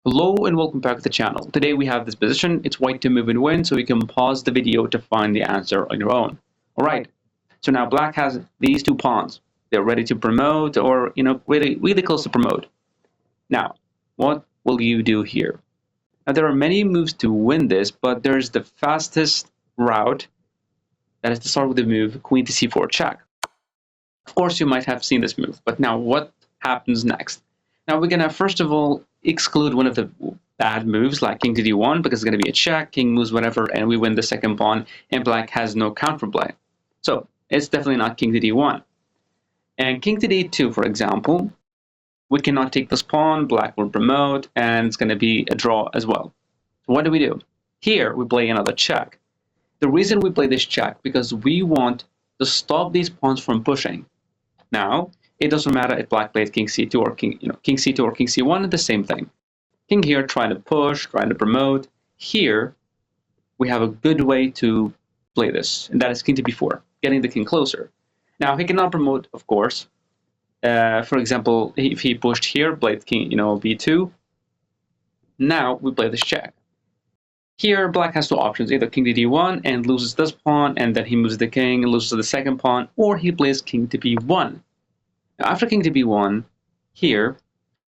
Hello and welcome back to the channel. Today we have this position. It's white to move and win, so you can pause the video to find the answer on your own. Alright, so now black has these two pawns. They're ready to promote or, really close to promote. Now, what will you do here? Now there are many moves to win this, but there's the fastest route. That is to start with the move queen to c4 check. Of course you might have seen this move, but now what happens next? Now we're gonna first of all exclude one of the bad moves like king to d1 because it's gonna be a check, king moves whatever, and we win the second pawn, and black has no counterplay. So it's definitely not king to d1. And king to d2, for example, we cannot take this pawn, black will promote, and it's gonna be a draw as well. So what do? Here we play another check. The reason we play this check because we want to stop these pawns from pushing. Now, it doesn't matter if black plays king c2 or king c2 or king c1, the same thing. King here trying to push, trying to promote. Here, we have a good way to play this, and that is king to b4, getting the king closer. Now, he cannot promote, of course. For example, if he pushed here, played king, b2. Now, we play this check. Here, black has two options, either king to d1 and loses this pawn, and then he moves the king and loses the second pawn, or he plays king to b1. Now, after king to b1, here,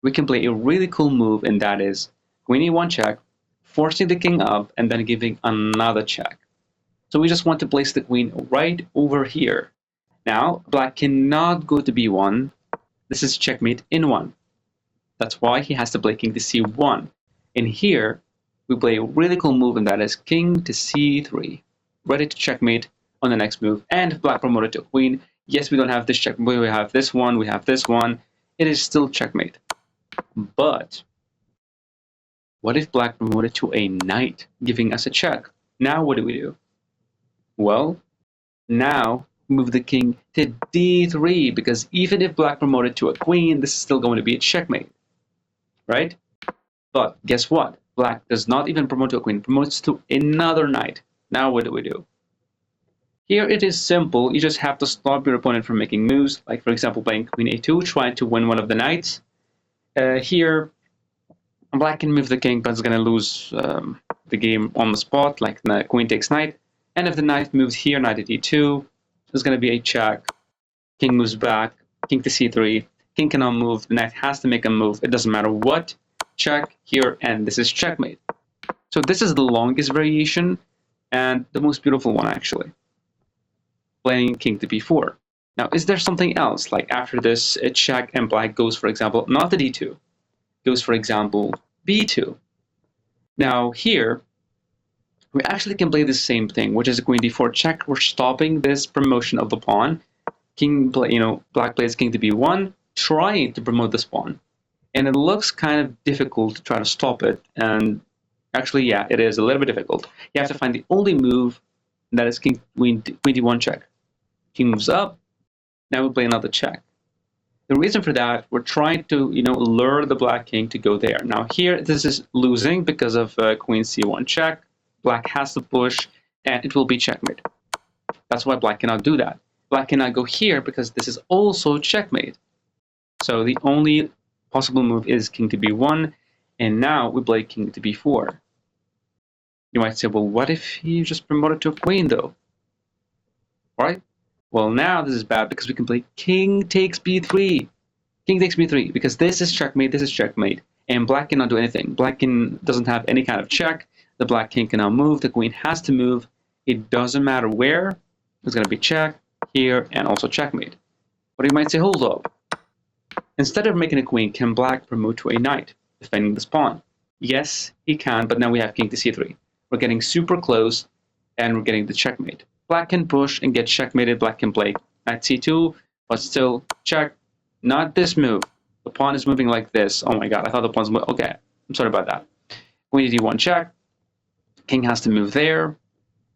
we can play a really cool move, and that is queen e1 check, forcing the king up, and then giving another check. So we just want to place the queen right over here. Now, black cannot go to b1. This is checkmate in 1. That's why he has to play king to c1. And here, we play a really cool move, and that is king to c3. Ready to checkmate on the next move, and black promoted to queen. Yes, we don't have this check, we have this one, we have this one. It is still checkmate. But what if black promoted to a knight, giving us a check? Now what do? Well, now move the king to d3, because even if black promoted to a queen, this is still going to be a checkmate, right? But guess what? Black does not even promote to a queen, promotes to another knight. Now what do? Here it is simple. You just have to stop your opponent from making moves, like for example playing queen a2, trying to win one of the knights. Here, black can move the king, but it's going to lose the game on the spot, like the queen takes knight. And if the knight moves here, knight at e2, there's going to be a check. King moves back, king to c3. King cannot move, the knight has to make a move. It doesn't matter what. Check here, and this is checkmate. So this is the longest variation and the most beautiful one, actually. Playing king to b4. Now, is there something else? Like after this, a check and black goes, for example, not to d2, goes, for example, b2. Now here, we actually can play the same thing, which is a queen d4 check. We're stopping this promotion of the pawn. Black plays king to b1, trying to promote this pawn. And it looks kind of difficult to try to stop it. And actually, yeah, it is a little bit difficult. You have to find the only move, that is queen d1 check. King moves up. Now we play another check. The reason for that, we're trying to, lure the black king to go there. Now here, this is losing because of queen c1 check. Black has to push, and it will be checkmate. That's why black cannot do that. Black cannot go here because this is also checkmate. So the only possible move is king to b1, and now we play king to b4. You might say, well, what if he just promoted to a queen, though? Right? Well, now this is bad because we can play king takes b3. King takes b3 because this is checkmate, and black cannot do anything. Black doesn't have any kind of check. The black king cannot move. The queen has to move. It doesn't matter where. It's going to be check here and also checkmate. But you might say, hold up. Instead of making a queen, can black promote to a knight, defending this pawn? Yes, he can, but now we have king to c3. We're getting super close, and we're getting the checkmate. Black can push and get checkmated. Black can play knight c2, but still check. Not this move. The pawn is moving like this. Oh my god, I thought the pawn's moving. Okay, I'm sorry about that. Queen to d1 check. King has to move there.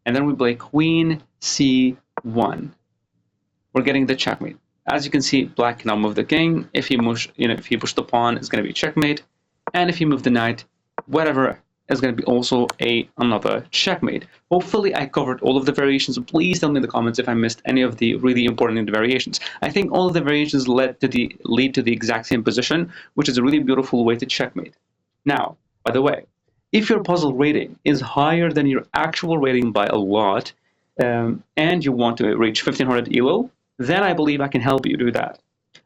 And then we play queen c1. We're getting the checkmate. As you can see, black cannot move the king. If he push the pawn, it's going to be checkmate. And if he move the knight, whatever, is going to be also another checkmate. Hopefully I covered all of the variations. Please tell me in the comments if I missed any of the really important variations. I think all of the variations lead to the exact same position, which is a really beautiful way to checkmate. Now, By the way, if your puzzle rating is higher than your actual rating by a lot, and you want to reach 1500 ELO, then I believe I can help you do that.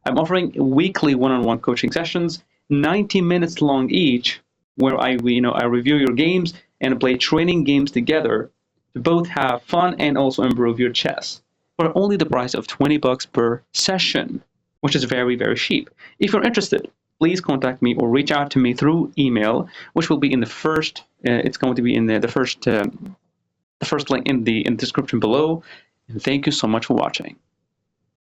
I'm offering weekly one-on-one coaching sessions, 90 minutes long each, where I review your games and play training games together to both have fun and also improve your chess for only the price of $20 per session, which is very, very cheap. If you're interested, please contact me or reach out to me through email, which will be in the first. It's going to be in the first link in the description below. And thank you so much for watching.